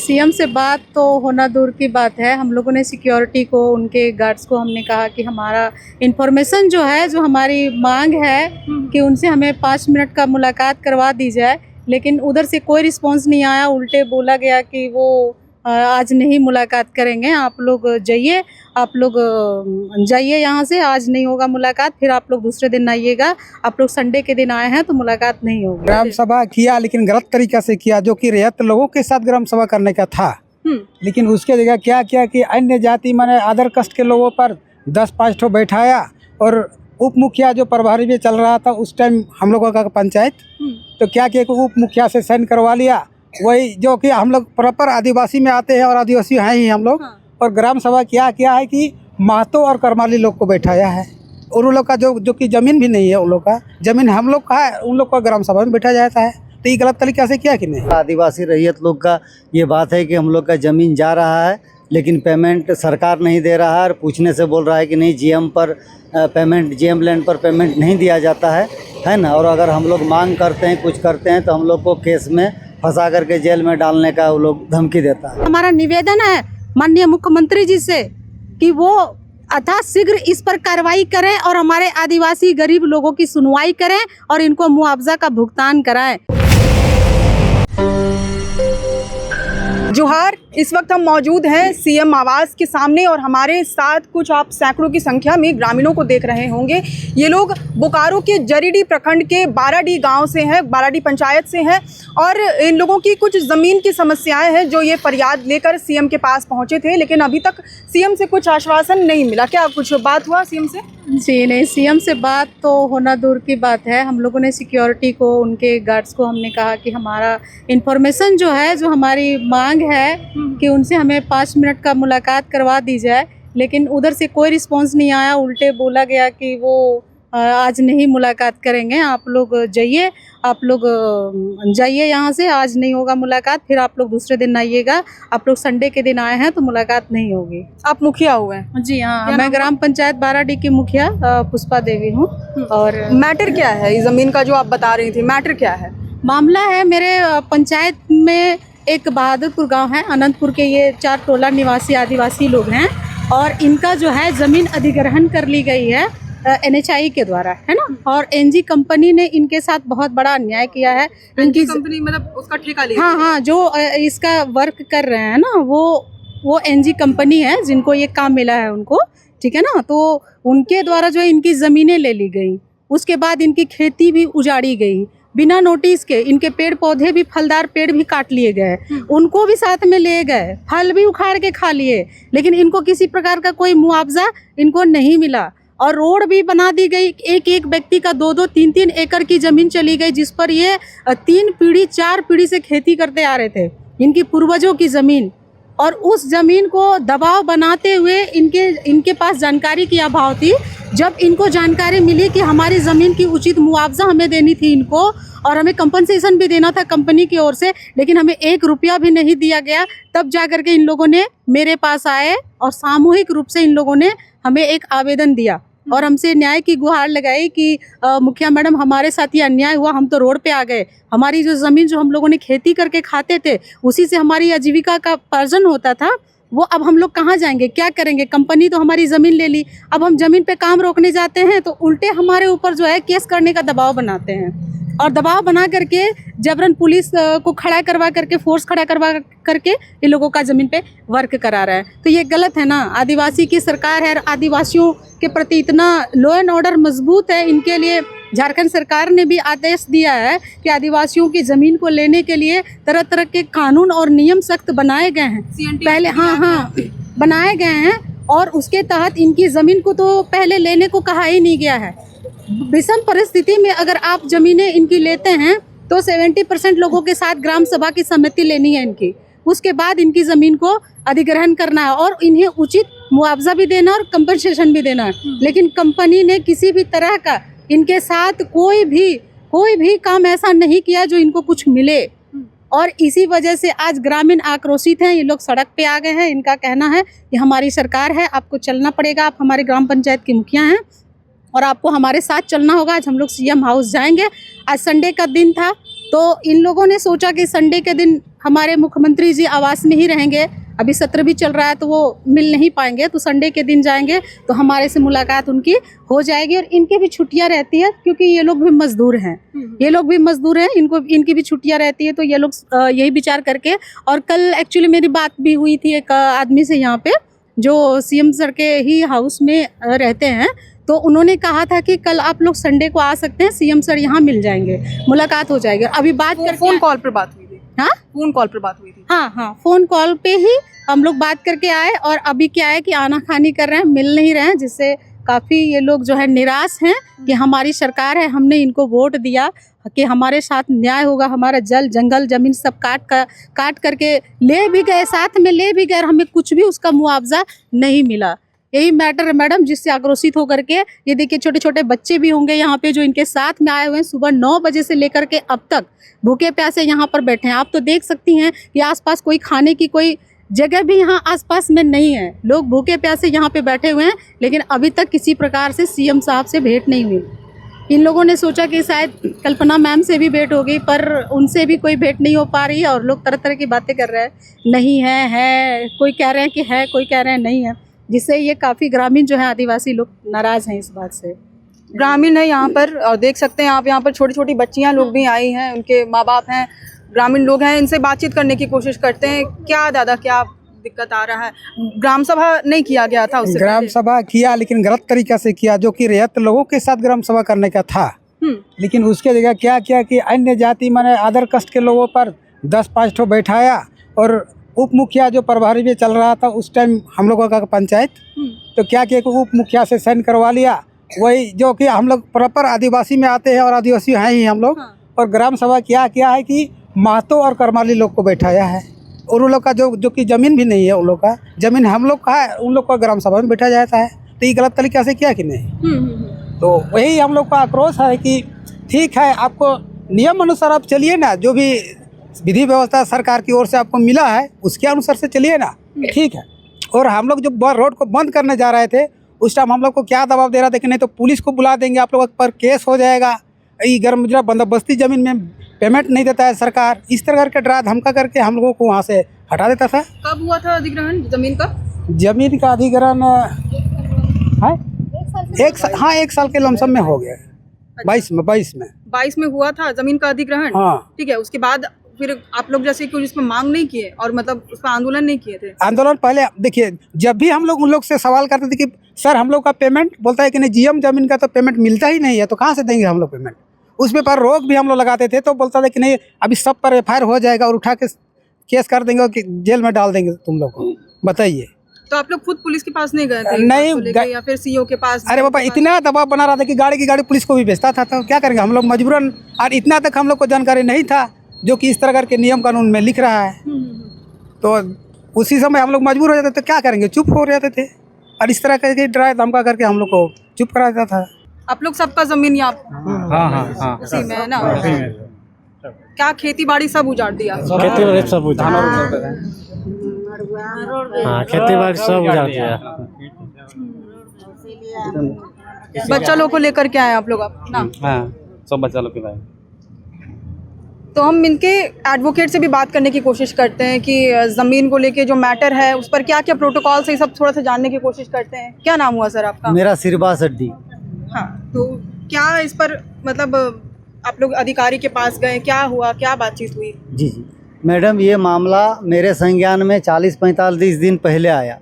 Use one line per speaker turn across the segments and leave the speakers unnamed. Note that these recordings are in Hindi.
सीएम से बात तो होना दूर की बात है। हम लोगों ने सिक्योरिटी को, उनके गार्ड्स को हमने कहा कि हमारा इंफॉर्मेशन जो है, जो हमारी मांग है कि उनसे हमें 5 मिनट का मुलाकात करवा दी जाए, लेकिन उधर से कोई रिस्पांस नहीं आया। उल्टे बोला गया कि वो आज नहीं मुलाकात करेंगे, आप लोग जाइए, यहाँ से, आज नहीं होगा मुलाकात, फिर आप लोग दूसरे दिन आइएगा, आप लोग संडे के दिन आए हैं तो मुलाकात नहीं होगी।
ग्राम सभा किया लेकिन गलत तरीका से किया, जो कि रैयत लोगों के साथ ग्राम सभा करने का था, लेकिन उसके जगह क्या किया कि अन्य जाति माने अदर कास्ट के लोगों पर 10-5 ठो बैठाया। और उप मुखिया जो प्रभारी में चल रहा था उस टाइम हम लोगों का पंचायत, तो क्या किया कि उप मुखिया से साइन करवा लिया, वही जो कि हम लोग प्रॉपर आदिवासी में आते हैं और आदिवासी हैं ही हम लोग। और ग्राम सभा क्या किया है कि महतो और करमाली लोग को बैठाया है, और उन लोग का जो कि ज़मीन भी नहीं है, उन लोग का ज़मीन हम लोग का है, उन लोग को ग्राम सभा में बैठा जाता है। तो ये गलत तरीके से किया कि नहीं?
आदिवासी रैयत लोग का ये बात है कि हम लोग का ज़मीन जा रहा है, लेकिन पेमेंट सरकार नहीं दे रहा है, और पूछने से बोल रहा है कि नहीं जीएम पर पेमेंट, जीएम लैंड पर पेमेंट नहीं दिया जाता है ना। और अगर हम लोग मांग करते हैं, कुछ करते हैं, तो हम लोग को केस में फंसा करके जेल में डालने का वो लोग धमकी देता है।
हमारा निवेदन है माननीय मुख्यमंत्री जी से कि वो अथा शीघ्र इस पर कार्रवाई करें और हमारे आदिवासी गरीब लोगों की सुनवाई करें और इनको मुआवजा का भुगतान कराएं।
जोहार, इस वक्त हम मौजूद हैं सीएम आवास के सामने और हमारे साथ कुछ आप सैकड़ों की संख्या में ग्रामीणों को देख रहे होंगे। ये लोग बोकारो के जरीडी प्रखंड के बाराडी गांव से हैं, बाराडी पंचायत से हैं, और इन लोगों की कुछ ज़मीन की समस्याएं हैं जो ये फरियाद लेकर सीएम के पास पहुंचे थे, लेकिन अभी तक सीएम से कुछ आश्वासन नहीं मिला। क्या कुछ बात हुआ सीएम से?
जी नहीं, सीएम से बात तो होना दूर की बात है। हम लोगों ने सिक्योरिटी को, उनके गार्ड्स को हमने कहा कि हमारा इंफॉर्मेशन जो है, जो हमारी मांग है कि उनसे हमें 5 मिनट का मुलाकात करवा दी जाए, लेकिन उधर से कोई रिस्पांस नहीं आया। उल्टे बोला गया कि वो आज नहीं मुलाकात करेंगे, आप लोग जाइए, यहाँ से, आज नहीं होगा मुलाकात, फिर आप लोग दूसरे दिन आइएगा, आप लोग संडे के दिन आए हैं तो मुलाकात नहीं होगी।
आप मुखिया हुए?
जी हाँ, मैं ग्राम पंचायत बाराडी की मुखिया पुष्पा देवी हूँ। और
मैटर क्या है इस ज़मीन का जो आप बता रही थी, मैटर क्या है?
मामला है, मेरे पंचायत में एक बहादुरपुर गांव है, अनंतपुर के, ये 4 टोला निवासी आदिवासी लोग हैं, और इनका जो है ज़मीन अधिग्रहण कर ली गई है NHI के द्वारा, है ना। और NG कंपनी ने इनके साथ बहुत बड़ा अन्याय किया है।
इनकी कंपनी मतलब उसका ठेका लिया?
हाँ, जो इसका वर्क कर रहे हैं ना, वो NG कंपनी है जिनको ये काम मिला है उनको, ठीक है ना। तो उनके द्वारा जो है इनकी ज़मीनें ले ली गई, उसके बाद इनकी खेती भी उजाड़ी गई बिना नोटिस के। इनके पेड़ पौधे भी, फलदार पेड़ भी काट लिए गए, उनको भी साथ में ले गए, फल भी उखाड़ के खा लिए, लेकिन इनको किसी प्रकार का कोई मुआवजा इनको नहीं मिला। और रोड भी बना दी गई, एक व्यक्ति का 2-2, 3-3 एकड़ की ज़मीन चली गई, जिस पर ये 3 पीढ़ी 4 पीढ़ी से खेती करते आ रहे थे, इनकी पूर्वजों की ज़मीन। और उस ज़मीन को दबाव बनाते हुए इनके पास जानकारी की अभाव थी। जब इनको जानकारी मिली कि हमारी ज़मीन की उचित मुआवजा हमें देनी थी इनको, और हमें कंपनसेशन भी देना था कंपनी की ओर से, लेकिन हमें 1 रुपया भी नहीं दिया गया, तब जा करके इन लोगों ने मेरे पास आए और सामूहिक रूप से इन लोगों ने हमें एक आवेदन दिया और हमसे न्याय की गुहार लगाई कि मुखिया मैडम, हमारे साथ ये अन्याय हुआ, हम तो रोड पे आ गए, हमारी जो ज़मीन जो हम लोगों ने खेती करके खाते थे, उसी से हमारी आजीविका का उपार्जन होता था, वो अब हम लोग कहाँ जाएंगे, क्या करेंगे? कंपनी तो हमारी ज़मीन ले ली, अब हम ज़मीन पे काम रोकने जाते हैं तो उल्टे हमारे ऊपर जो है केस करने का दबाव बनाते हैं, और दबाव बना करके जबरन पुलिस को खड़ा करवा करके, फोर्स खड़ा करवा करके इन लोगों का ज़मीन पे वर्क करा रहा है। तो ये गलत है ना। आदिवासी की सरकार है, आदिवासियों के प्रति इतना लॉ एंड ऑर्डर मजबूत है, इनके लिए झारखंड सरकार ने भी आदेश दिया है कि आदिवासियों की ज़मीन को लेने के लिए तरह तरह के कानून और नियम सख्त बनाए गए हैं पहले। हाँ, बनाए गए हैं, और उसके तहत इनकी ज़मीन को तो पहले लेने को कहा ही नहीं गया है। विषम परिस्थिति में अगर आप ज़मीनें इनकी लेते हैं तो 70% लोगों के साथ ग्राम सभा की सहमति लेनी है इनकी, उसके बाद इनकी ज़मीन को अधिग्रहण करना है और इन्हें उचित मुआवजा भी देना और कंपनसेशन भी देना है। लेकिन कंपनी ने किसी भी तरह का इनके साथ कोई भी काम ऐसा नहीं किया जो इनको कुछ मिले, और इसी वजह से आज ग्रामीण आक्रोशित हैं। ये लोग सड़क पे आ गए हैं। इनका कहना है कि हमारी सरकार है, आपको चलना पड़ेगा, आप हमारे ग्राम पंचायत के मुखिया हैं और आपको हमारे साथ चलना होगा। आज हम लोग सीएम हाउस जाएंगे। आज संडे का दिन था, तो इन लोगों ने सोचा कि संडे के दिन हमारे मुख्यमंत्री जी आवास में ही रहेंगे। अभी सत्र भी चल रहा है तो वो मिल नहीं पाएंगे, तो संडे के दिन जाएंगे तो हमारे से मुलाकात उनकी हो जाएगी। और इनकी भी छुट्टियां रहती है, क्योंकि ये लोग भी मजदूर हैं, इनकी भी छुट्टियां रहती है। तो ये लोग यही विचार करके, और कल एक्चुअली मेरी बात भी हुई थी एक आदमी से यहाँ पे जो सीएम सर के ही हाउस में रहते हैं, तो उन्होंने कहा था कि कल आप लोग संडे को आ सकते हैं, सीएम सर यहाँ मिल जाएंगे, मुलाकात हो जाएगी। अभी बात करके
फोन कॉल पर बात हुई थी।
हाँ,
फोन कॉल पर बात हुई थी।
हाँ, फोन कॉल पे ही हम लोग बात करके आए। और अभी क्या है कि आनाकानी कर रहे हैं, मिल नहीं रहे हैं, जिससे काफ़ी ये लोग जो है निराश हैं कि हमारी सरकार है, हमने इनको वोट दिया कि हमारे साथ न्याय होगा, हमारा जल जंगल ज़मीन सब काट करके ले भी गए, साथ में ले भी गए, और हमें कुछ भी उसका मुआवजा नहीं मिला। यही मैटर है मैडम, जिससे आक्रोशित होकर के ये देखिए छोटे छोटे बच्चे भी होंगे यहाँ पे जो इनके साथ में आए हुए हैं। सुबह 9 बजे से लेकर के अब तक भूखे प्यासे यहाँ पर बैठे हैं। आप तो देख सकती हैं कि आसपास कोई खाने की कोई जगह भी यहाँ आसपास में नहीं है। लोग भूखे प्यासे यहाँ पे बैठे हुए हैं, लेकिन अभी तक किसी प्रकार से सीएम साहब से भेंट नहीं हुई। इन लोगों ने सोचा कि शायद कल्पना मैम से भी भेंट होगी, पर उनसे भी कोई भेंट नहीं हो पा रही है। और लोग तरह तरह की बातें कर रहे हैं, नहीं है, कोई कह रहे हैं कि है, कोई कह रहे हैं नहीं है, जिससे ये काफ़ी ग्रामीण जो है आदिवासी लोग नाराज़ हैं इस बात से।
ग्रामीण है यहाँ पर, और देख सकते हैं आप यहाँ पर छोटी छोटी बच्चियाँ लोग भी आई हैं, उनके माँ बाप हैं, ग्रामीण लोग हैं, इनसे बातचीत करने की कोशिश करते हैं। क्या दादा, क्या दिक्कत आ रहा है? ग्राम सभा नहीं किया गया था उससे
ग्राम सभा किया, लेकिन गलत तरीका से किया, जो कि रैयत लोगों के साथ ग्राम सभा करने का था। लेकिन उसके जगह क्या किया कि अन्य जाति माने अदर कास्ट के लोगों पर 10-5 ठो बैठाया। और उप मुखिया जो प्रभारी में चल रहा था उस टाइम हम लोगों का पंचायत, तो क्या किया कि उप मुखिया से साइन करवा लिया, वही जो कि हम लोग प्रॉपर आदिवासी में आते हैं और आदिवासी हैं ही हम लोग। और ग्राम सभा क्या किया है कि महतो और करमाली लोग को बैठाया है, और उन लोग का जो कि ज़मीन भी नहीं है, उन लोग का ज़मीन हम लोग का है, उन लोग को ग्राम सभा में बैठा जाता है। तो ये गलत तरीक़ा से किया कि नहीं? तो वही हम लोग का आक्रोश है कि ठीक है, आपको नियम अनुसार आप चलिए ना, जो भी विधि व्यवस्था सरकार की ओर से आपको मिला है उसके अनुसार से चलिए ना, ठीक है। और हम लोग जब रोड को बंद करने जा रहे थे उस टाइम हम लोग को क्या दबाव दे रहा था कि नहीं तो पुलिस को बुला देंगे, आप लोगों पर केस हो जाएगा, ये गर्म मुजरा बंदोबस्ती ज़मीन में पेमेंट नहीं देता है सरकार, इस तरह करके डरा धमका करके हम लोगों को वहाँ से हटा देता था।
कब हुआ था अधिग्रहण ज़मीन का?
ज़मीन का अधिग्रहण है 1 साल के लमसम में हो गया। 22
में हुआ था ज़मीन का अधिग्रहण।
हाँ,
ठीक है। उसके बाद फिर आप लोग जैसे कि इसमें मांग नहीं किए और मतलब उस पर आंदोलन नहीं किए थे?
आंदोलन पहले देखिए, जब भी हम लोग उन लोग से सवाल करते थे कि सर हम लोग का पेमेंट, बोलता है कि नहीं जीएम ज़मीन का तो पेमेंट मिलता ही नहीं है, तो कहाँ से देंगे हम लोग पेमेंट। उस पर रोक भी हम लोग लगाते थे, तो बोलता था कि नहीं अभी सब पर FIR हो जाएगा और उठा के केस कर देंगे और जेल में डाल देंगे तुम लोग को। बताइए,
तो आप लोग खुद पुलिस के पास नहीं गए थे?
नहीं,
या फिर सीओ के पास?
अरे बाबा इतना दबाव बना रहा था कि गाड़ी की गाड़ी पुलिस को भी भेजता था, तो क्या करेंगे हम लोग मजबूरन। और इतना तक हम लोग को जानकारी नहीं था जो कि इस तरह करके नियम कानून में लिख रहा है, तो उसी समय हम लोग मजबूर हो जाते, तो क्या करेंगे, चुप हो जाते थे। और इस तरह करके डराए धमका करके हम लोग को चुप करा देता था।
आप लोग सबका जमीन यहाँ
हाँ
उसी में है ना? क्या खेती बाड़ी सब उजाड़ दिया?
खेती बाड़ी सब उजाड़, हाँ खेती बाड़ी सब उजाड़ दिया।
बच्चा लोग को लेकर के आए आप लोग ना?
हाँ सब बच्चा लोग के भाई।
तो हम इनके एडवोकेट से भी बात करने की कोशिश करते हैं कि ज़मीन को लेके जो मैटर है उस पर क्या क्या प्रोटोकॉल से सब थोड़ा सा जानने की कोशिश करते हैं। क्या नाम हुआ सर आपका?
मेरा सिरबास अड्डी।
हाँ, तो क्या इस पर मतलब आप लोग अधिकारी के पास गए, क्या हुआ, क्या बातचीत हुई?
जी मैडम, ये मामला मेरे संज्ञान में 40-45 दिन पहले आया।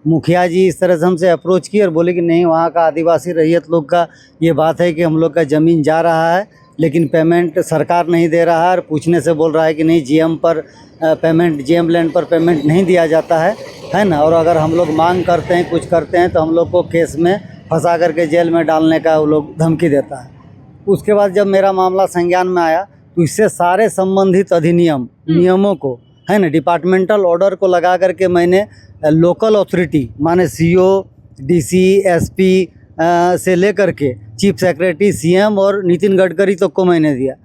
मुखिया जी इस तरह से हमसे अप्रोच की और बोले कि नहीं, वहाँ का आदिवासी रैयत लोग का ये बात है कि हम लोग का ज़मीन जा रहा है, लेकिन पेमेंट सरकार नहीं दे रहा है। और पूछने से बोल रहा है कि नहीं जीएम पर पेमेंट, जीएम लैंड पर पेमेंट नहीं दिया जाता है ना। और अगर हम लोग मांग करते हैं, कुछ करते हैं, तो हम लोग को केस में फंसा करके जेल में डालने का वो लोग धमकी देता है। उसके बाद जब मेरा मामला संज्ञान में आया तो इससे सारे संबंधित अधिनियम नियमों को, है ना, डिपार्टमेंटल ऑर्डर को लगा करके मैंने लोकल अथॉरिटी माने सीओ, डीसी, एसपी से लेकर के चीफ सेक्रेटरी, सीएम और नितिन गडकरी तक को मैंने दिया,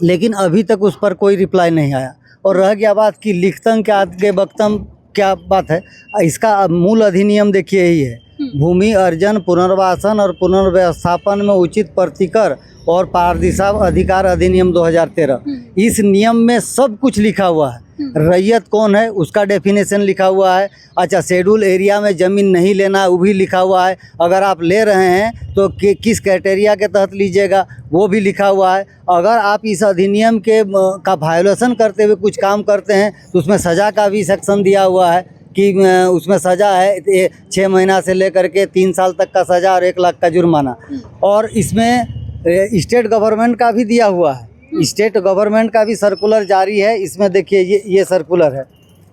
लेकिन अभी तक उस पर कोई रिप्लाई नहीं आया। और रह गया बात कि लिखतम क्या आगे बख्तम क्या बात है, इसका मूल अधिनियम देखिए यही है भूमि अर्जन, पुनर्वासन और पुनर्व्यवस्थापन में उचित प्रतिकर और पारदिशा अधिकार अधिनियम 2013। इस नियम में सब कुछ लिखा हुआ है। रैयत कौन है उसका डेफिनेशन लिखा हुआ है। अच्छा, शेड्यूल एरिया में ज़मीन नहीं लेना वो भी लिखा हुआ है। अगर आप ले रहे हैं तो किस क्राइटेरिया के तहत लीजिएगा वो भी लिखा हुआ है। अगर आप इस अधिनियम के का वायोलेशन करते हुए कुछ काम करते हैं तो उसमें सज़ा का भी सेक्शन दिया हुआ है कि उसमें सज़ा है 6 महीना से लेकर के 3 साल तक का सज़ा और 1 लाख का जुर्माना। और इसमें स्टेट गवर्नमेंट का भी दिया हुआ है। स्टेट गवर्नमेंट का भी सर्कुलर जारी है। इसमें देखिए ये सर्कुलर है।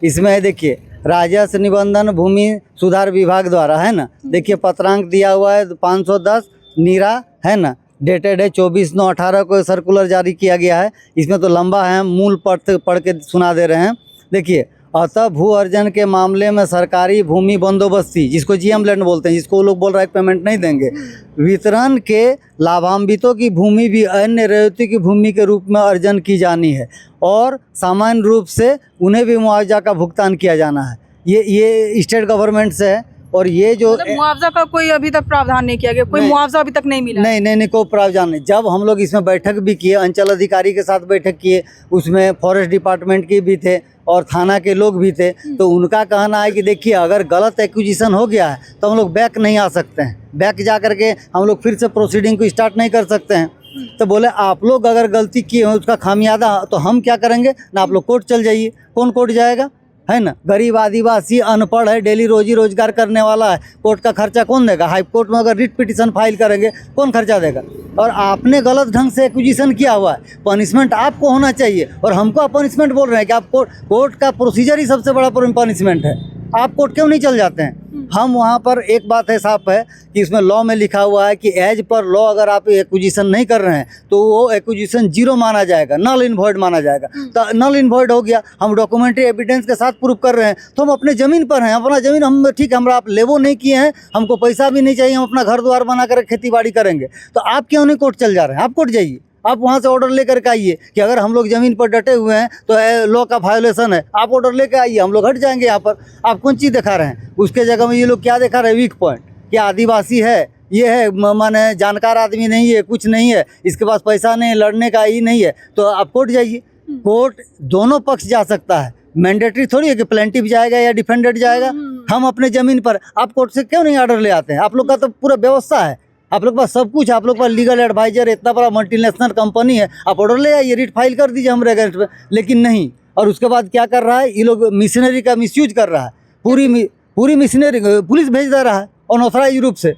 इसमें है देखिए राजस्व निबंधन भूमि सुधार विभाग द्वारा, है ना। देखिए पत्रांक दिया हुआ है 510 नीरा, है ना। डेटेड है 24/9/18 को सर्कुलर जारी किया गया है। इसमें तो लंबा है, मूल पढ़ के सुना दे रहे हैं। देखिए, अतः भू अर्जन के मामले में सरकारी भूमि बंदोबस्ती, जिसको जीएम लैंड बोलते हैं, जिसको लोग बोल रहे हैं पेमेंट नहीं देंगे, वितरण के लाभान्वितों की भूमि भी अन्य रैयती की भूमि के रूप में अर्जन की जानी है और सामान्य रूप से उन्हें भी मुआवजा का भुगतान किया जाना है। ये स्टेट गवर्नमेंट से है। और ये जो
मतलब मुआवजा का कोई अभी तक प्रावधान नहीं किया गया, कोई मुआवजा अभी तक नहीं मिला?
नहीं, कोई प्रावधान नहीं। जब हम लोग इसमें बैठक भी किए, अंचल अधिकारी के साथ बैठक किए, उसमें फॉरेस्ट डिपार्टमेंट के भी थे और थाना के लोग भी थे, तो उनका कहना है कि देखिए अगर गलत एक्विजिशन हो गया है तो हम लोग बैक नहीं आ सकते हैं। बैक जा करके हम लोग फिर से प्रोसीडिंग को स्टार्ट नहीं कर सकते हैं। तो बोले आप लोग अगर गलती किए हो उसका खामियाजा तो हम क्या करेंगे ना, आप लोग कोर्ट चल जाइए। कौन कोर्ट जाएगा, है ना। गरीब आदिवासी अनपढ़ है, डेली रोजी रोजगार करने वाला है, कोर्ट का खर्चा कौन देगा। हाई कोर्ट में अगर रिट पिटीशन फाइल करेंगे कौन खर्चा देगा। और आपने गलत ढंग से एक्विजिशन किया हुआ है, पनिशमेंट आपको होना चाहिए और हमको आप पनिशमेंट बोल रहे हैं कि आप कोर्ट का प्रोसीजर ही सबसे बड़ा पनिशमेंट है। आप कोर्ट क्यों नहीं चल जाते हैं। हम वहाँ पर एक बात है साफ है कि इसमें लॉ में लिखा हुआ है कि एज पर लॉ अगर आप एक्विजिशन नहीं कर रहे हैं तो वो एक्विजिशन जीरो माना जाएगा, नल इन वॉइड माना जाएगा। तो नल इन वॉइड हो गया। हम डॉक्यूमेंट्री एविडेंस के साथ प्रूफ कर रहे हैं तो हम अपने ज़मीन पर हैं, अपना ज़मीन हम ठीक है, हम आप लेवो नहीं किए हैं, हमको पैसा भी नहीं चाहिए, हम अपना घर द्वार बना कर खेती बाड़ी करेंगे। तो आप क्यों नहीं कोर्ट चल जा रहे हैं। आप कोर्ट जाइए, आप वहाँ से ऑर्डर लेकर के आइए कि अगर हम लोग ज़मीन पर डटे हुए हैं तो लॉ का वायोलेशन है, आप ऑर्डर लेकर आइए, हम लोग हट जाएंगे। यहाँ पर आप कौन चीज़ दिखा रहे हैं। उसके जगह में ये लोग क्या दिखा रहे हैं, वीक पॉइंट, कि आदिवासी है, ये है, माने जानकार आदमी नहीं है, कुछ नहीं है, इसके पास पैसा नहीं, लड़ने का ही नहीं है, तो आप कोर्ट जाइए। कोर्ट दोनों पक्ष जा सकता है, मैंडेटरी थोड़ी है कि प्लेंटिफ जाएगा या डिफेंडेड जाएगा। हम अपने ज़मीन पर, आप कोर्ट से क्यों नहीं ऑर्डर ले आते हैं। आप लोग का तो पूरा व्यवस्था है, आप लोग के पास सब कुछ, आप लोग के पास लीगल एडवाइजर, इतना बड़ा मल्टीनेशनल कंपनी है, आप ऑर्डर ले आइए, रिट फाइल कर दीजिए हमारे अगेंस्ट में। लेकिन नहीं। और उसके बाद क्या कर रहा है, ये लोग मिशनरी का मिसयूज कर रहा है। पूरी मिशनरी पुलिस भेज दे रहा है अनऑथराइज रूप से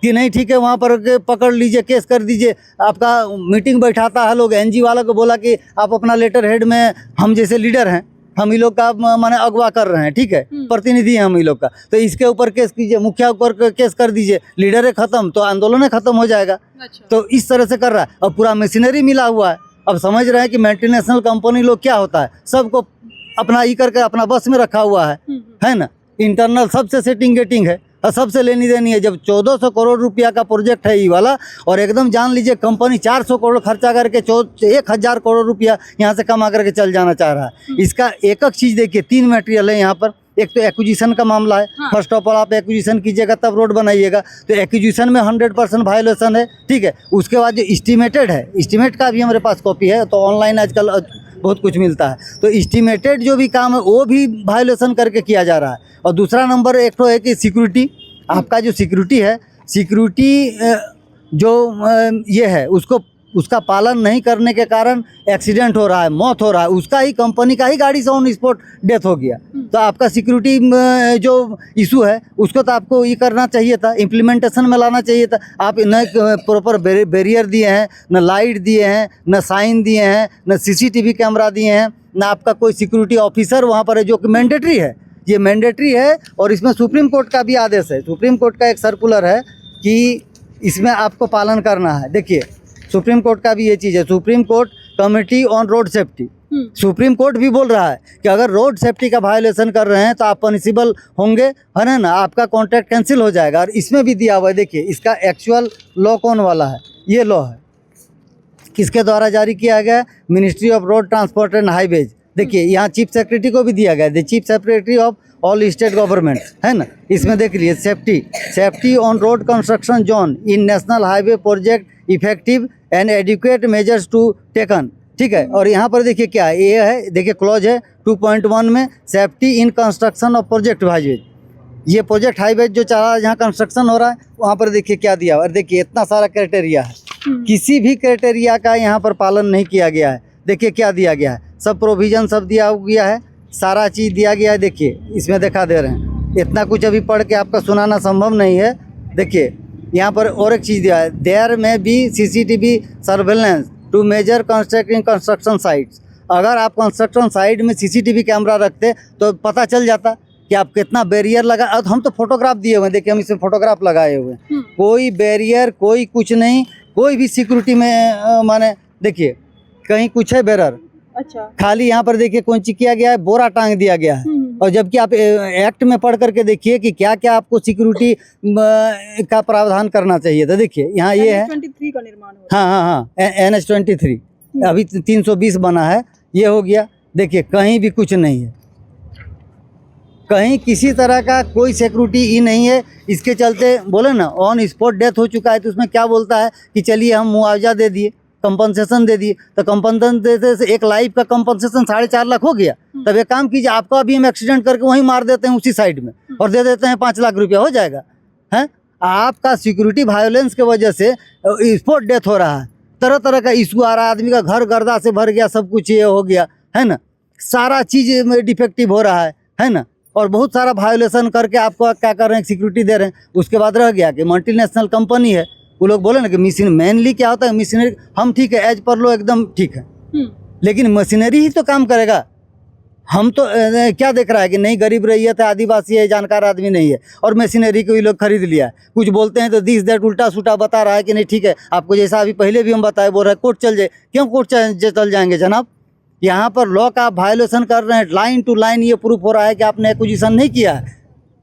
कि नहीं ठीक है, वहाँ पर पकड़ लीजिए, केस कर दीजिए। आपका मीटिंग बैठाता है लोग, एनजी वाला को बोला कि आप अपना लेटर हेड में, हम जैसे लीडर हैं, हम ही लोग का माने अगवा कर रहे हैं, ठीक है, प्रतिनिधि हैं हम ही लोग का, तो इसके ऊपर केस कीजिए, मुखिया ऊपर केस कर दीजिए, लीडर है खत्म, तो आंदोलन खत्म हो जाएगा।
अच्छा।
तो इस तरह से कर रहा है और पूरा मशीनरी मिला हुआ है। अब समझ रहे हैं कि मल्टीनेशनल कंपनी लोग क्या होता है, सबको अपना ही करके अपना बस में रखा हुआ है ना। इंटरनल सबसे सेटिंग गेटिंग है और सबसे लेनी देनी है। जब 1400 करोड़ रुपया का प्रोजेक्ट है ये वाला, और एकदम जान लीजिए कंपनी 400 करोड़ खर्चा करके 1000 करोड़ रुपया यहाँ से कमा करके चल जाना चाह रहा है। इसका एक चीज़ देखिए, 3 मटेरियल है यहाँ पर। एक तो एक्विजिशन का मामला है। फर्स्ट ऑफ ऑल आप एक्विजिशन कीजिएगा तब रोड बनाइएगा, तो एक्विजिशन में 100% वायोलेशन है, ठीक है। उसके बाद जो एस्टिमेटेड है, एस्टिमेट का भी हमारे पास कॉपी है, तो ऑनलाइन आजकल बहुत कुछ मिलता है, तो एस्टिमेटेड जो भी काम है वो भी वायोलेशन करके किया जा रहा है। और दूसरा नंबर एक तो है कि सिक्योरिटी, आपका जो सिक्योरिटी है, सिक्योरिटी जो ये है उसका पालन नहीं करने के कारण एक्सीडेंट हो रहा है, मौत हो रहा है, उसका ही कंपनी का ही गाड़ी से ऑन स्पॉट डेथ हो गया। तो आपका सिक्योरिटी जो इशू है उसको तो आपको ये करना चाहिए था, इम्प्लीमेंटेशन में लाना चाहिए था। आप न प्रॉपर बैरियर दिए हैं, न लाइट दिए हैं, न साइन दिए हैं, न CCTV कैमरा दिए हैं, न आपका कोई सिक्योरिटी ऑफिसर वहाँ पर है, जो कि मैंडेटरी है। ये मैंडेटरी है और इसमें सुप्रीम कोर्ट का भी आदेश है। सुप्रीम कोर्ट का एक सर्कुलर है कि इसमें आपको पालन करना है। देखिए सुप्रीम कोर्ट का भी ये चीज़ है, supreme court committee on road safety. Supreme court भी बोल रहा है कि अगर रोड सेफ्टी का वायोलेशन कर रहे हैं तो आप पनिशेबल होंगे, है ना, आपका कॉन्ट्रैक्ट कैंसिल हो जाएगा। और इसमें भी दिया हुआ है, देखिए इसका एक्चुअल लॉ कौन वाला है, ये लॉ है, किसके द्वारा जारी किया गया है, ministry of road transport and highways. देखिए यहाँ चीफ सेक्रेटरी को भी दिया गया है, the chief secretary of all state government, है ना। इसमें देख लीजिए safety on road construction zone in national highway project effective and adequate measures to taken, ठीक है। और यहाँ पर देखिए क्या है, ये है, देखिए क्लॉज है 2.1 में, safety in construction of project highway. ये प्रोजेक्ट हाईवे जो चला जहाँ कंस्ट्रक्शन हो रहा है वहाँ पर देखिए क्या दिया हुआ है। देखिए इतना सारा क्राइटेरिया है, किसी भी क्राइटेरिया का यहाँ पर पालन नहीं किया गया है। देखिए क्या दिया गया है, सब प्रोविज़न सब दिया गया है, सारा चीज़ दिया गया है। देखिए इसमें दिखा दे रहे हैं, इतना कुछ अभी पढ़ के आपका सुनाना संभव नहीं है। देखिए यहाँ पर और एक चीज़ दिया है, there may be CCTV surveillance to major construction sites. अगर आप कंस्ट्रक्शन साइट में CCTV कैमरा रखते तो पता चल जाता कि आप कितना बैरियर लगा। अब हम तो फोटोग्राफ दिए हुए हैं, देखिए हम इसमें फोटोग्राफ लगाए हुए हैं, कोई बैरियर कोई कुछ नहीं, कोई भी सिक्योरिटी में माने देखिए कहीं कुछ है बैरर,
अच्छा,
खाली यहाँ पर देखिए कौन सी किया गया है, बोरा टांग दिया गया है। और जबकि आप एक्ट में पढ़ करके देखिए कि क्या क्या आपको सिक्योरिटी का प्रावधान करना चाहिए था। देखिए यहाँ ये है
23 का निर्माण हो रहा
हाँ NH 23 अभी 320 बना है, ये हो गया। देखिए कहीं भी कुछ नहीं है, कहीं किसी तरह का कोई सिक्योरिटी ही नहीं है। इसके चलते बोले ना ऑन स्पॉट डेथ हो चुका है, तो उसमें क्या बोलता है कि चलिए हम मुआवजा दे दिए, कंपनसेशन दे दिए। तो कंपनसेशन देते से एक लाइफ का कंपनसेशन 4.5 लाख हो गया। तब एक काम कीजिए, आपका अभी हम एक्सीडेंट करके वहीं मार देते हैं उसी साइड में और दे देते हैं 5 लाख रुपया, हो जाएगा। हैं आपका सिक्योरिटी वायोलेंस की वजह से स्पॉट डेथ हो रहा है, तरह तरह का इशू आ रहा है, आदमी का घर गर्दा से भर गया, सब कुछ ये हो गया, है ना, सारा चीज़ में डिफेक्टिव हो रहा है ना। और बहुत सारा वायोलेशन करके आपको क्या कर रहे हैं, सिक्योरिटी दे रहे हैं। उसके बाद रह गया कि मल्टीनेशनल कंपनी है, वो लोग बोले ना कि मशीन मेनली क्या होता है, मशीनरी हम ठीक है एज पर लो एकदम ठीक है, लेकिन मशीनरी ही तो काम करेगा। हम तो क्या देख रहा है कि नहीं गरीब रैयत है, आदिवासी है, जानकार आदमी नहीं है, और मशीनरी को ये लोग खरीद लिया है। कुछ बोलते हैं तो दिस दैट उल्टा सूटा बता रहा है कि नहीं ठीक है, आपको जैसा अभी पहले भी हम बताए, बोल रहे हैं कोर्ट चल जाए। क्यों कोर्ट चल जाएंगे जनाब, यहाँ पर लॉ का आप वायोलेशन कर रहे हैं, लाइन टू लाइन ये प्रूफ हो रहा है कि आपने एक्विजिशन नहीं किया है,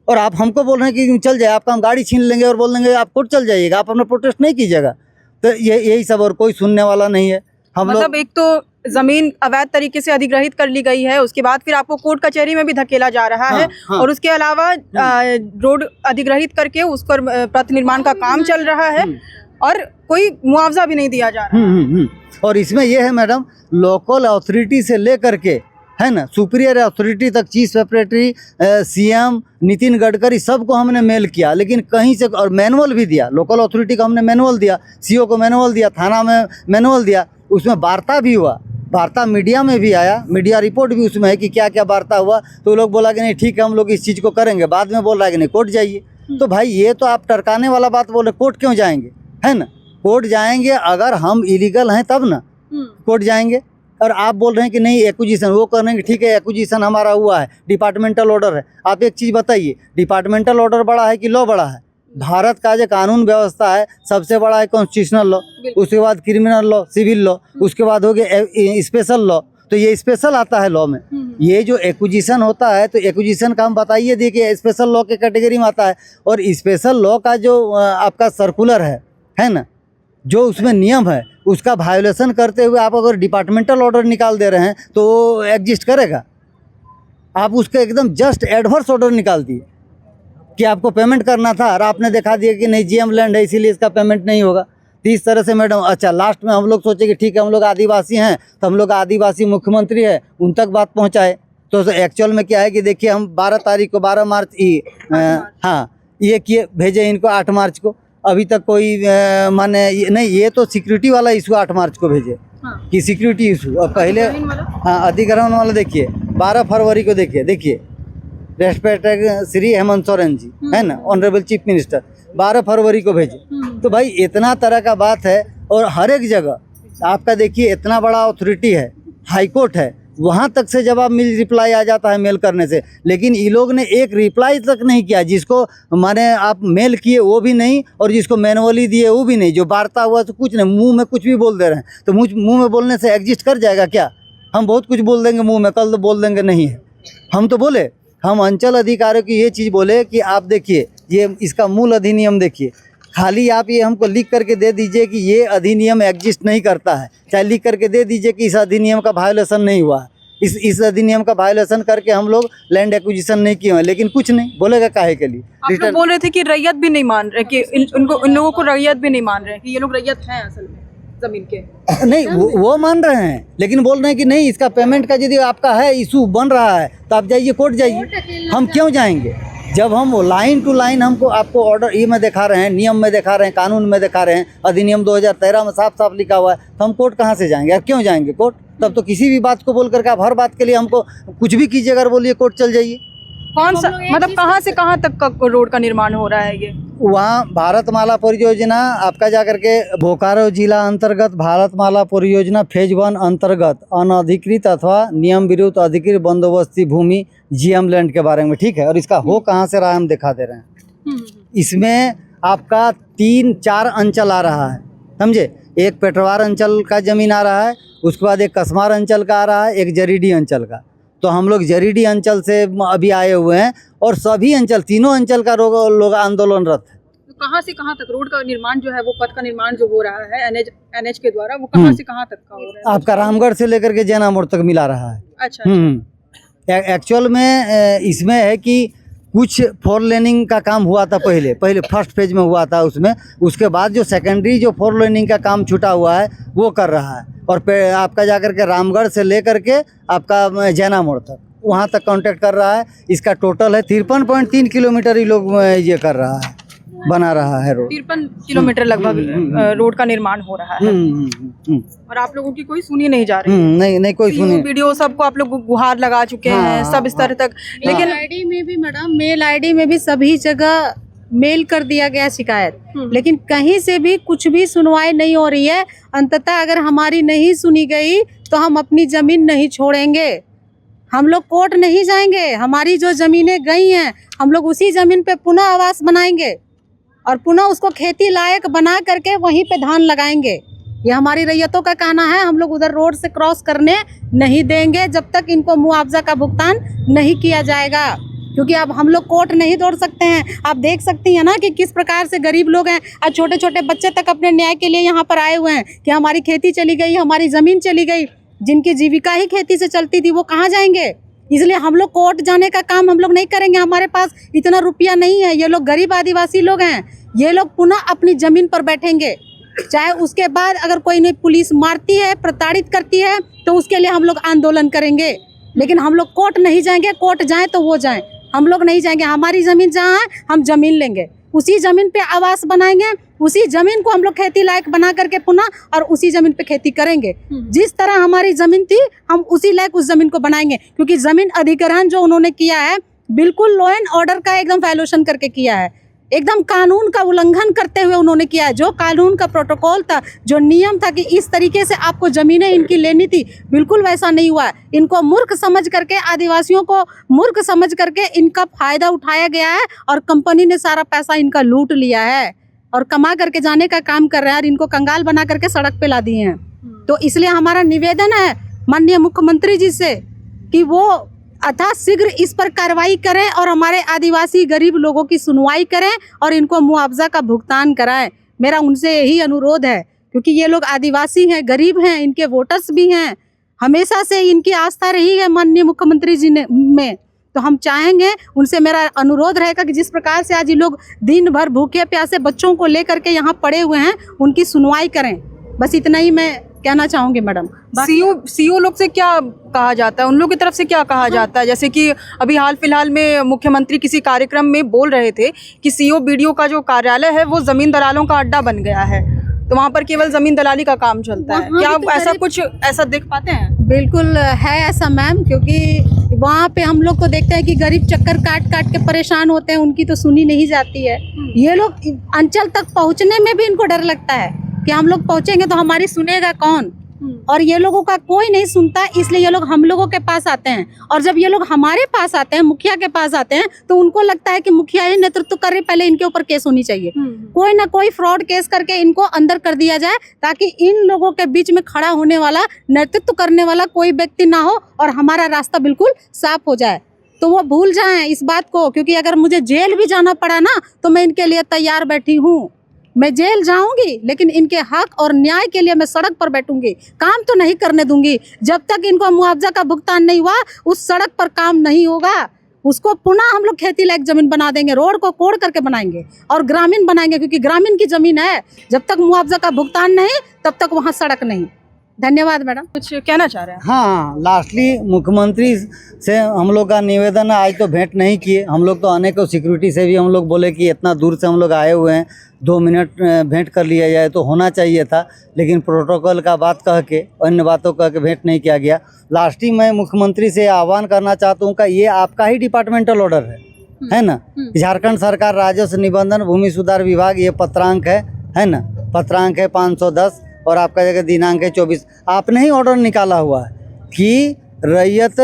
और आप हमको बोल रहे हैं कि चल जाए, आपका हम गाड़ी छीन लेंगे और बोल देंगे आप कोर्ट चल जाइएगा, आप अपना प्रोटेस्ट नहीं कीजिएगा। तो यही सब, और कोई सुनने वाला नहीं है। हम
मतलब एक तो जमीन अवैध तरीके से अधिग्रहित कर ली गई है, उसके बाद फिर आपको कोर्ट कचहरी में भी धकेला जा रहा है।
हाँ।
और उसके अलावा रोड अधिग्रहित करके उस पर पथ निर्माण का काम चल रहा है और कोई मुआवजा भी नहीं दिया जा रहा है।
और इसमें यह है मैडम, लोकल अथॉरिटी से लेकर के, है ना, सुपीरियर अथॉरिटी तक, chief secretary, CM Nitin Gadkari, सबको हमने मेल किया, लेकिन कहीं से, और मैनुअल भी दिया, लोकल अथॉरिटी को हमने मैनुअल दिया, CO को मैनुअल दिया, थाना में मैनुअल दिया, उसमें वार्ता भी हुआ, वार्ता मीडिया में भी आया, मीडिया रिपोर्ट भी उसमें है कि क्या क्या वार्ता हुआ। तो लोग बोला कि नहीं ठीक है हम लोग इस चीज़ को करेंगे, बाद में बोल रहा है कि नहीं कोर्ट जाइए। तो भाई ये तो आप टरकाने वाला बात बोल रहे, कोर्ट क्यों जाएंगे, है ना। कोर्ट जाएंगे अगर हम इलीगल हैं तब ना कोर्ट जाएंगे। और आप बोल रहे हैं कि नहीं एक्विजिशन, वो कर रहे हैं कि ठीक है एक्विजिशन हमारा हुआ है, डिपार्टमेंटल ऑर्डर है। आप एक चीज़ बताइए, डिपार्टमेंटल ऑर्डर बड़ा है कि लॉ बड़ा है? भारत का जो कानून व्यवस्था है सबसे बड़ा है कॉन्स्टिट्यूशनल लॉ, उसके बाद क्रिमिनल लॉ, सिविल लॉ, उसके बाद हो गया स्पेशल लॉ। तो ये स्पेशल आता है लॉ में। ये जो एक्विजिशन होता है, तो एक्विजिशन का हम बताइए देखिए स्पेशल लॉ के कैटेगरी में आता है। और स्पेशल लॉ का जो आपका सर्कुलर है ना, जो उसमें नियम है, उसका वायोलेशन करते हुए आप अगर डिपार्टमेंटल ऑर्डर निकाल दे रहे हैं तो वो एग्जिस्ट करेगा? आप उसका एकदम जस्ट एडवर्स ऑर्डर निकाल दिए कि आपको पेमेंट करना था, और आपने दिखा दिया कि नहीं GM लैंड है इसीलिए इसका पेमेंट नहीं होगा। तो इस तरह से मैडम, अच्छा लास्ट में हम लोग सोचे कि ठीक है हम लोग आदिवासी हैं, तो हम लोग आदिवासी मुख्यमंत्री है उन तक बात पहुंचाए। तो एक्चुअल में क्या है कि देखिए हम 12 तारीख को 12 मार्च हाँ ये किए, भेजे इनको 8 मार्च को, अभी तक कोई माने नहीं। ये तो सिक्योरिटी वाला इशू 8 मार्च को भेजे कि सिक्योरिटी इशू, और पहले हाँ अधिग्रहण वाला देखिए 12 फरवरी को देखिए रेस्पेक्टेड श्री हेमंत सोरेन जी, है ना, ऑनरेबल चीफ मिनिस्टर, 12 फरवरी को भेजे। तो भाई इतना तरह का बात है। और हर एक जगह आपका देखिए इतना बड़ा अथॉरिटी है, हाई कोर्ट है, वहाँ तक से जवाब रिप्लाई आ जाता है मेल करने से। लेकिन ये लोग ने एक रिप्लाई तक नहीं किया, जिसको माने आप मेल किए वो भी नहीं, और जिसको मैनुअली दिए वो भी नहीं। जो वार्ता हुआ तो कुछ नहीं, मुंह में कुछ भी बोल दे रहे हैं। तो मुंह में बोलने से एग्जिस्ट कर जाएगा क्या? हम बहुत कुछ बोल देंगे मुंह में, कल तो बोल देंगे नहीं है। हम तो बोले, हम अंचल अधिकारियों की ये चीज़ बोले कि आप देखिए ये इसका मूल अधिनियम देखिए, खाली आप ये हमको लिख करके दे दीजिए कि ये अधिनियम एग्जिस्ट नहीं करता है, चाहे लिख करके दे दीजिए कि इस अधिनियम का वायोलेशन नहीं हुआ है। इस अधिनियम का वायोलेशन करके हम लोग लैंड एक्विजिशन नहीं किए हैं, लेकिन कुछ नहीं बोलेगा काहे के लिए।
आप लोग बोल रहे थे कि रैयत भी नहीं मान रहे, कि इन लोगों को रैयत भी नहीं मान रहे कि ये लोग रैयत हैं असल में जमीन के।
नहीं वो मान रहे हैं, लेकिन बोल रहे हैं कि नहीं, इसका पेमेंट का यदि आपका है इशू बन रहा है तो आप जाइए कोर्ट जाइए। हम क्यों जाएंगे जब हम लाइन टू लाइन हमको आपको ऑर्डर ये में दिखा रहे हैं, नियम में दिखा रहे हैं, कानून में दिखा रहे हैं, अधिनियम 2013 में साफ साफ लिखा हुआ है, तो हम कोर्ट कहाँ से जाएंगे? आप क्यों जाएंगे कोर्ट? तब तो किसी भी बात को बोल करके आप हर बात के लिए हमको कुछ भी कीजिए, अगर बोलिए कोर्ट चल जाइए।
कौन सा मतलब कहाँ से कहाँ तक का रोड का निर्माण हो रहा है ये?
वहाँ भारतमाला परियोजना आपका जाकर के बोकारो जिला अंतर्गत भारतमाला परियोजना फेज 1 अंतर्गत अनधिकृत अथवा नियम विरुद्ध अधिकृत बंदोबस्ती भूमि जीएम लैंड के बारे में, ठीक है। और इसका हो कहाँ से रहा है हम दिखा दे रहे हैं। इसमें आपका 3-4 अंचल आ रहा है, समझे। एक पेटवार अंचल का जमीन आ रहा है, उसके बाद एक कसमार अंचल का आ रहा है, एक जरीडी अंचल का। तो हम लोग जरीडी अंचल से अभी आए हुए हैं और सभी अंचल, तीनों अंचल का लोग आंदोलनरत है।
तो कहाँ से कहाँ तक रोड का निर्माण जो है, वो पथ का निर्माण जो हो रहा है एनएच के द्वारा, वो कहाँ से कहाँ तक का हो रहा है?
आपका रामगढ़ से लेकर के जैना मोड़ तक मिला रहा है।
अच्छा।
एक्चुअल में इसमें है कि कुछ 4 लेनिंग का काम हुआ था पहले फर्स्ट फेज में हुआ था उसमें, उसके बाद जो सेकेंडरी जो 4 लेनिंग का काम छूटा हुआ है वो कर रहा है। और आपका जाकर के रामगढ़ से लेकर के आपका जैना मोड़ तक वहाँ तक कांटेक्ट कर रहा है। इसका टोटल है 53.3 किलोमीटर ये लोग ये कर रहा है, बना रहा है रोड।
53 किलोमीटर लगभग रोड का निर्माण हो रहा है। और आप लोगों की कोई सुनी नहीं जा रही है?
नहीं कोई सुनी।
वीडियो सबको आप लोग गुहार लगा चुके हैं सब स्तर तक, लेकिन
आईडी में भी मैडम, मेल आईडी में भी सभी जगह मेल कर दिया गया शिकायत, लेकिन कहीं से भी कुछ भी सुनवाई नहीं हो रही है। अंततः अगर हमारी नहीं सुनी गई तो हम अपनी जमीन नहीं छोड़ेंगे, हम लोग कोर्ट नहीं जाएंगे। हमारी जो जमीनें गई हैं हम लोग उसी जमीन पे पुनः आवास बनाएंगे और पुनः उसको खेती लायक बना करके वहीं पे धान लगाएंगे। ये हमारी रैयतों का कहना है। हम लोग उधर रोड से क्रॉस करने नहीं देंगे जब तक इनको मुआवजा का भुगतान नहीं किया जाएगा, क्योंकि अब हम लोग कोर्ट नहीं दौड़ सकते हैं। आप देख सकती हैं ना कि किस प्रकार से गरीब लोग हैं और छोटे छोटे बच्चे तक अपने न्याय के लिए यहाँ पर आए हुए हैं कि हमारी खेती चली गई, हमारी ज़मीन चली गई। जिनकी जीविका ही खेती से चलती थी वो कहाँ जाएंगे? इसलिए हम लोग कोर्ट जाने का काम हम लोग नहीं करेंगे। हमारे पास इतना रुपया नहीं है। ये लोग गरीब आदिवासी लोग हैं, ये लोग पुनः अपनी ज़मीन पर बैठेंगे। चाहे उसके बाद अगर कोई नहीं पुलिस मारती है, प्रताड़ित करती है, तो उसके लिए हम लोग आंदोलन करेंगे, लेकिन हम लोग कोर्ट नहीं जाएंगे। कोर्ट जाएं तो वो जाएं, हम लोग नहीं जाएंगे। हमारी ज़मीन जहाँ है हम ज़मीन लेंगे, उसी ज़मीन पे आवास बनाएंगे, उसी ज़मीन को हम लोग खेती लायक बना करके पुनः और उसी ज़मीन पे खेती करेंगे। जिस तरह हमारी ज़मीन थी हम उसी लायक उस ज़मीन को बनाएंगे, क्योंकि ज़मीन अधिग्रहण जो उन्होंने किया है बिल्कुल लॉ एंड ऑर्डर का एकदम वायलेशन करके किया है, एकदम कानून का उल्लंघन करते हुए उन्होंने किया है। जो कानून का प्रोटोकॉल था, जो नियम था कि इस तरीके से आपको ज़मीनें इनकी लेनी थी, बिल्कुल वैसा नहीं हुआ है। इनको मूर्ख समझ करके, आदिवासियों को मूर्ख समझ करके इनका फ़ायदा उठाया गया है और कंपनी ने सारा पैसा इनका लूट लिया है और कमा करके जाने का काम कर रहे हैं और इनको कंगाल बना करके सड़क पे ला दिए हैं। तो इसलिए हमारा निवेदन है माननीय मुख्यमंत्री जी से कि वो अतः शीघ्र इस पर कार्रवाई करें और हमारे आदिवासी गरीब लोगों की सुनवाई करें और इनको मुआवजा का भुगतान कराएं। मेरा उनसे यही अनुरोध है, क्योंकि ये लोग आदिवासी हैं, गरीब हैं, इनके वोटर्स भी हैं, हमेशा से इनकी आस्था रही है माननीय मुख्यमंत्री जी ने में। तो हम चाहेंगे, उनसे मेरा अनुरोध रहेगा कि जिस प्रकार से आज ये लोग दिन भर भूखे प्यासे बच्चों को लेकर के यहाँ पड़े हुए हैं, उनकी सुनवाई करें। बस इतना ही मैं कहना चाहूँगी मैडम।
सीओ लोग से क्या कहा जाता है, उन लोगों की तरफ से क्या कहा जाता है? जैसे कि अभी हाल फिलहाल में मुख्यमंत्री किसी कार्यक्रम में बोल रहे थे कि सीओ बीडीओ का जो कार्यालय है वो ज़मीन दलालों का अड्डा बन गया है, तो वहाँ पर केवल ज़मीन दलाली का काम चलता है। क्या आप ऐसा कुछ ऐसा देख पाते हैं?
बिल्कुल है ऐसा मैम, क्योंकि वहाँ पे हम लोग को देखते हैं कि गरीब चक्कर काट काट के परेशान होते हैं, उनकी तो सुनी नहीं जाती है। ये लोग अंचल तक पहुँचने में भी इनको डर लगता है कि हम लोग पहुँचेंगे तो हमारी सुनेगा कौन, और ये लोगों का कोई नहीं सुनता, इसलिए ये लोग हम लोगों के पास आते हैं। और जब ये लोग हमारे पास आते हैं, मुखिया के पास आते हैं, तो उनको लगता है कि मुखिया ही नेतृत्व कर रही, पहले इनके ऊपर केस होनी चाहिए, कोई ना कोई फ्रॉड केस करके इनको अंदर कर दिया जाए, ताकि इन लोगों के बीच में खड़ा होने वाला, नेतृत्व करने वाला कोई व्यक्ति ना हो और हमारा रास्ता बिल्कुल साफ हो जाए। तो वो भूल जाएं इस बात को, क्योंकि अगर मुझे जेल भी जाना पड़ा ना तो मैं इनके लिए तैयार बैठी हूँ। मैं जेल जाऊंगी, लेकिन इनके हक और न्याय के लिए मैं सड़क पर बैठूंगी। काम तो नहीं करने दूंगी जब तक इनको मुआवजा का भुगतान नहीं हुआ। उस सड़क पर काम नहीं होगा, उसको पुनः हम लोग खेती लायक जमीन बना देंगे, रोड को कोड़ करके बनाएंगे और ग्रामीण बनाएंगे, क्योंकि ग्रामीण की जमीन है। जब तक मुआवजा का भुगतान नहीं तब तक वहाँ सड़क नहीं। धन्यवाद मैडम।
कुछ कहना चाह रहे हैं?
हाँ, लास्टली मुख्यमंत्री से हम लोग का निवेदन है, आज तो भेंट नहीं किए हम लोग, तो अनेकों सिक्योरिटी से भी हम लोग बोले कि इतना दूर से हम लोग आए हुए हैं, 2 मिनट भेंट कर लिया जाए तो होना चाहिए था, लेकिन प्रोटोकॉल का बात कह के, अन्य बातों कह के भेंट नहीं किया गया। लास्टली मैं मुख्यमंत्री से आह्वान करना चाहता हूँ कि ये आपका ही डिपार्टमेंटल ऑर्डर है ना। झारखंड सरकार राजस्व निबंधन भूमि सुधार विभाग, ये पत्रांक है ना, पत्रांक है 510 और आपका जगह दिनांक है 24। आपने ही ऑर्डर निकाला हुआ है कि रैयत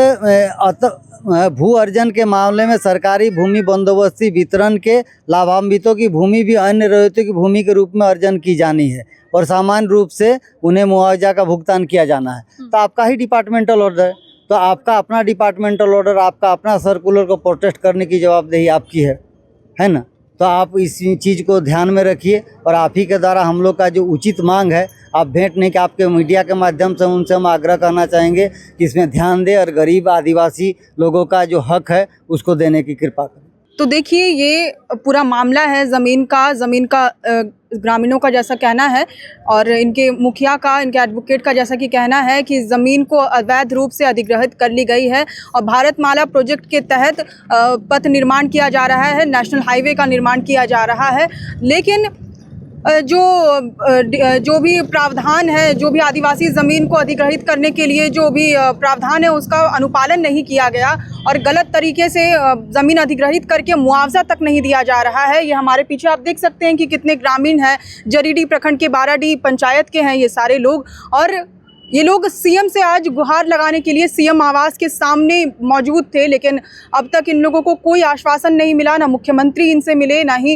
भू अर्जन के मामले में सरकारी भूमि बंदोबस्ती वितरण के लाभान्वितों की भूमि भी अन्य रैयतों की भूमि के रूप में अर्जन की जानी है और सामान्य रूप से उन्हें मुआवजा का भुगतान किया जाना है। तो आपका ही डिपार्टमेंटल ऑर्डर है, तो आपका अपना डिपार्टमेंटल ऑर्डर, आपका अपना सर्कुलर को प्रोटेस्ट करने की जवाबदेही आपकी है ना। तो आप इस चीज़ को ध्यान में रखिए और आप ही के द्वारा हम लोग का जो उचित मांग है, आप भेंट नहीं कि आपके मीडिया के माध्यम से उनसे हम आग्रह करना चाहेंगे कि इसमें ध्यान दें और गरीब आदिवासी लोगों का जो हक है उसको देने की कृपा करें।
तो देखिए, ये पूरा मामला है ज़मीन का ग्रामीणों का जैसा कहना है और इनके मुखिया का, इनके एडवोकेट का जैसा कि कहना है कि ज़मीन को अवैध रूप से अधिग्रहित कर ली गई है और भारतमाला प्रोजेक्ट के तहत पथ निर्माण किया जा रहा है, नेशनल हाईवे का निर्माण किया जा रहा है। लेकिन जो भी प्रावधान है, जो भी आदिवासी ज़मीन को अधिग्रहित करने के लिए जो भी प्रावधान है, उसका अनुपालन नहीं किया गया और गलत तरीके से ज़मीन अधिग्रहित करके मुआवजा तक नहीं दिया जा रहा है। ये हमारे पीछे आप देख सकते हैं कि कितने ग्रामीण हैं, जरीडीह प्रखंड के 12D पंचायत के हैं ये सारे लोग, और ये लोग सीएम से आज गुहार लगाने के लिए सीएम आवास के सामने मौजूद थे। लेकिन अब तक इन लोगों को कोई आश्वासन नहीं मिला, ना मुख्यमंत्री इनसे मिले, ना ही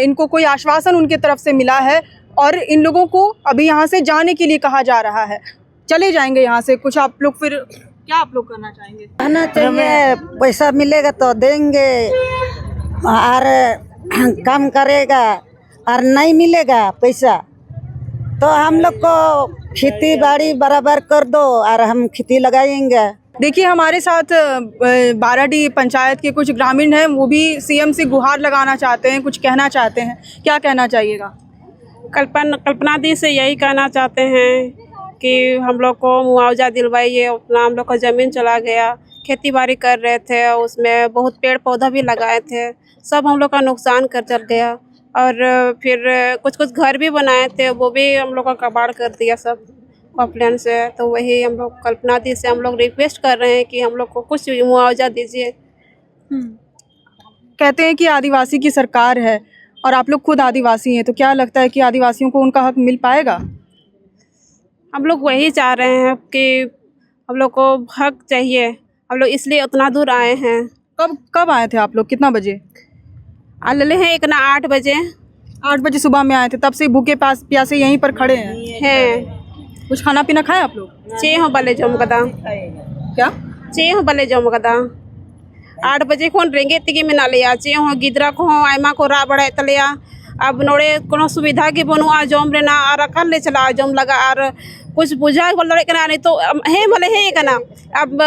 इनको कोई आश्वासन उनके तरफ से मिला है और इन लोगों को अभी यहाँ से जाने के लिए कहा जा रहा है। चले जाएंगे यहाँ से। कुछ आप लोग फिर क्या आप लोग करना चाहेंगे?
कहना चाहिए पैसा मिलेगा तो देंगे और काम करेगा, और नहीं मिलेगा पैसा तो हम लोग को खेती बाड़ी बराबर कर दो और हम खेती लगाएंगे।
देखिए, हमारे साथ 12D पंचायत के कुछ ग्रामीण हैं, वो भी सीएम से गुहार लगाना चाहते हैं, कुछ कहना चाहते हैं। क्या कहना चाहिएगा?
कल्पना दी से यही कहना चाहते हैं कि हम लोग को मुआवजा दिलवाइए। उतना हम लोग का ज़मीन चला गया, खेती बाड़ी कर रहे थे, उसमें बहुत पेड़ पौधा भी लगाए थे, सब हम लोग का नुकसान कर चल गया। और फिर कुछ घर भी बनाए थे, वो भी हम लोग का कबाड़ कर दिया सब कंप्लेन से। तो वही हम लोग कल्पना दी से हम लोग रिक्वेस्ट कर रहे हैं कि हम लोग को कुछ मुआवजा दीजिए।
कहते हैं कि आदिवासी की सरकार है और आप लोग खुद आदिवासी हैं, तो क्या लगता है कि आदिवासियों को उनका हक मिल पाएगा?
हम लोग वही चाह रहे हैं कि हम लोग को हक चाहिए, हम लोग इसलिए उतना दूर आए हैं।
कब आए थे आप लोग? कितना बजे?
आले हैं एक ना 8 बजे।
8 बजे सुबह में आए थे, तब से भूखे प्यासे यहीं पर खड़े हैं। कुछ खाना पीना खाए आप लोग?
चे हो बले जम गदा।
क्या
चे हो बले जम गदा 8 बजे खोन रेंगे तिगे में नालिया चे हो गिदरा को हो आयमा को रा बड़ा तलिया। अब नोड़े कोनो सुविधा के बनुआ जम रेना और अकल ले चला जम लगा और कुछ बुझा बोले कना नहीं तो हे मले हे कना अब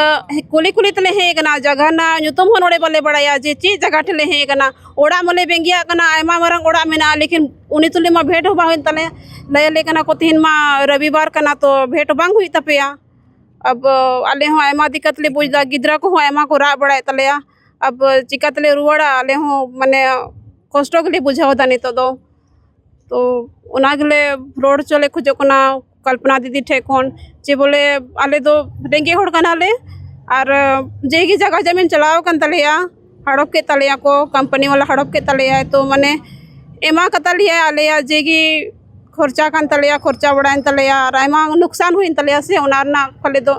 कुली कुली तले हे कना जगह ना तुम हो नोड़े बोले बड़ा जे चीज जगह ठले हे कना ओड़ा मले बेंगिया कना आयमा मरंग ओड़ा मेना। लेकिन उनी तुले मा भेंट हो बाहिन तले ले ले कना को तीन मा रविवार कना तो भेंट बांग हुई तपेया। अब आले हो आयमा दिक्कत ले बुझदा गिदरा को हो आयमा को रा बड़ा तलेया। अब चिकत ले रुवड़ा आले हो मने कष्ट के लिए बुझाओ दानी तो उना गले रोड चले खुजो कना कल्पना दीदी ठेकोन जे बोले आले दो रेंगे होड़ कनाले और जेगी जगह जमीन चलाओ कन तलिया हड़प के तलिया को कंपनी वाला हड़प के तलिया है तो मने एमा कतलिया आले जेगी खर्चा कन तलिया खर्चा बढ़ाइन तलिया और एमा नुकसान हुई तलिया से उनारना फले दो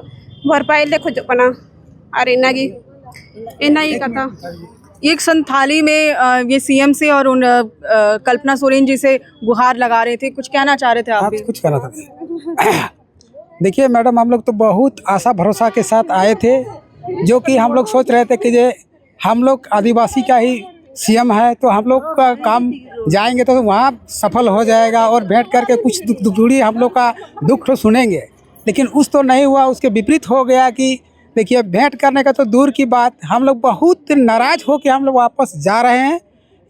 भरपाई ले खुजो कना और इनागी कथा।
एक संथाली में ये सीएम से और उन कल्पना सोरेन जी से गुहार लगा रहे थे। कुछ कहना चाह रहे थे आप भी?
कुछ कहना था। देखिए मैडम, हम लोग तो बहुत आशा भरोसा के साथ आए थे, जो कि हम लोग सोच रहे थे कि हम लोग आदिवासी का ही सीएम है, तो हम लोग का काम जाएंगे तो वहाँ सफल हो जाएगा और बैठ करके कुछ दूरी हम लोग का दुख तो सुनेंगे। लेकिन उस तो नहीं हुआ, उसके विपरीत हो गया कि देखिए भेंट करने का तो दूर की बात, हम लोग बहुत नाराज़ हो के हम लोग वापस जा रहे हैं।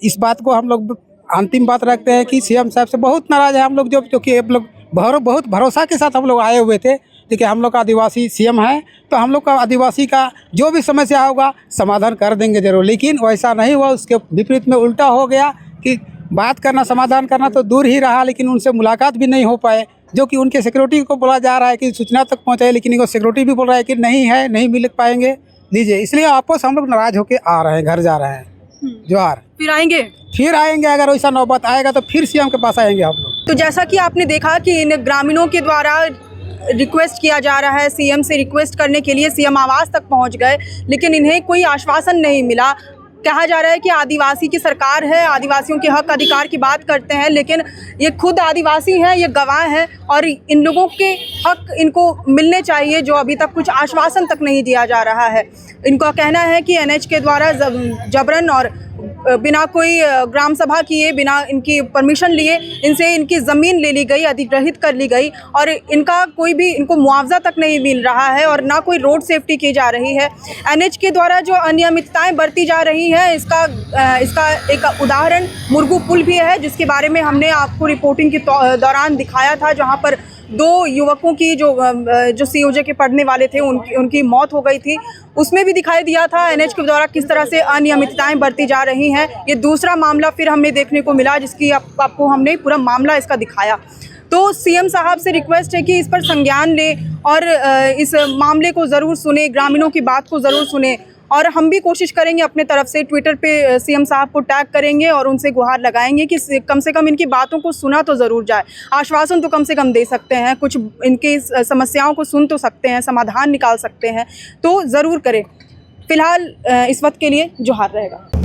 इस बात को हम लोग अंतिम बात रखते हैं कि सीएम साहब से बहुत नाराज़ है हम लोग, जो कि हम लोग बहुत भरोसा के साथ हम लोग आए हुए थे। देखिए हम लोग का आदिवासी सीएम है, तो हम लोग का आदिवासी का जो भी समस्या होगा समाधान कर देंगे ज़रूर। लेकिन वैसा नहीं हुआ, उसके विपरीत में उल्टा हो गया कि बात करना समाधान करना तो दूर ही रहा, लेकिन उनसे मुलाकात भी नहीं हो पाए। जो कि उनके सिक्योरिटी को बोला जा रहा है कि सूचना तक पहुँचाए, लेकिन इनको सिक्योरिटी भी बोल रहा है कि नहीं है, नहीं मिल पाएंगे, लीजिए। इसलिए आपस हम लोग नाराज़ होकर आ रहे हैं, घर जा रहे हैं। जोहार। फिर आएंगे अगर वैसा नौबत आएगा तो फिर सीएम के पास आएंगे हम लोग।
तो जैसा कि आपने देखा कि इन ग्रामीणों के द्वारा रिक्वेस्ट किया जा रहा है, सीएम से रिक्वेस्ट करने के लिए सीएम आवास तक पहुंच गए, लेकिन इन्हें कोई आश्वासन नहीं मिला। कहा जा रहा है कि आदिवासी की सरकार है, आदिवासियों के हक अधिकार की बात करते हैं, लेकिन ये खुद आदिवासी हैं, ये गवाह हैं और इन लोगों के हक इनको मिलने चाहिए, जो अभी तक कुछ आश्वासन तक नहीं दिया जा रहा है। इनका कहना है कि एनएच के द्वारा जबरन और बिना कोई ग्राम सभा किए, बिना इनकी परमिशन लिए इनसे इनकी ज़मीन ले ली गई, अधिग्रहित कर ली गई और इनका कोई भी इनको मुआवजा तक नहीं मिल रहा है और ना कोई रोड सेफ्टी की जा रही है। एनएच के द्वारा जो अनियमितताएं बरती जा रही हैं, इसका एक उदाहरण मुरगू पुल भी है, जिसके बारे में हमने आपको रिपोर्टिंग के दौरान दिखाया था, जहाँ पर 2 युवकों की जो सीओजे के पढ़ने वाले थे उनकी मौत हो गई थी। उसमें भी दिखाई दिया था एनएच के द्वारा किस तरह से अनियमितताएं बरती जा रही हैं। ये दूसरा मामला फिर हमें देखने को मिला, जिसकी आपको हमने पूरा मामला इसका दिखाया। तो सीएम साहब से रिक्वेस्ट है कि इस पर संज्ञान लें और इस मामले को ज़रूर सुने, ग्रामीणों की बात को ज़रूर सुने। और हम भी कोशिश करेंगे अपने तरफ से, ट्विटर पे सीएम साहब को टैग करेंगे और उनसे गुहार लगाएंगे कि कम से कम इनकी बातों को सुना तो ज़रूर जाए। आश्वासन तो कम से कम दे सकते हैं, कुछ इनकी समस्याओं को सुन तो सकते हैं, समाधान निकाल सकते हैं, तो ज़रूर करें। फ़िलहाल इस वक्त के लिए जोहार रहेगा।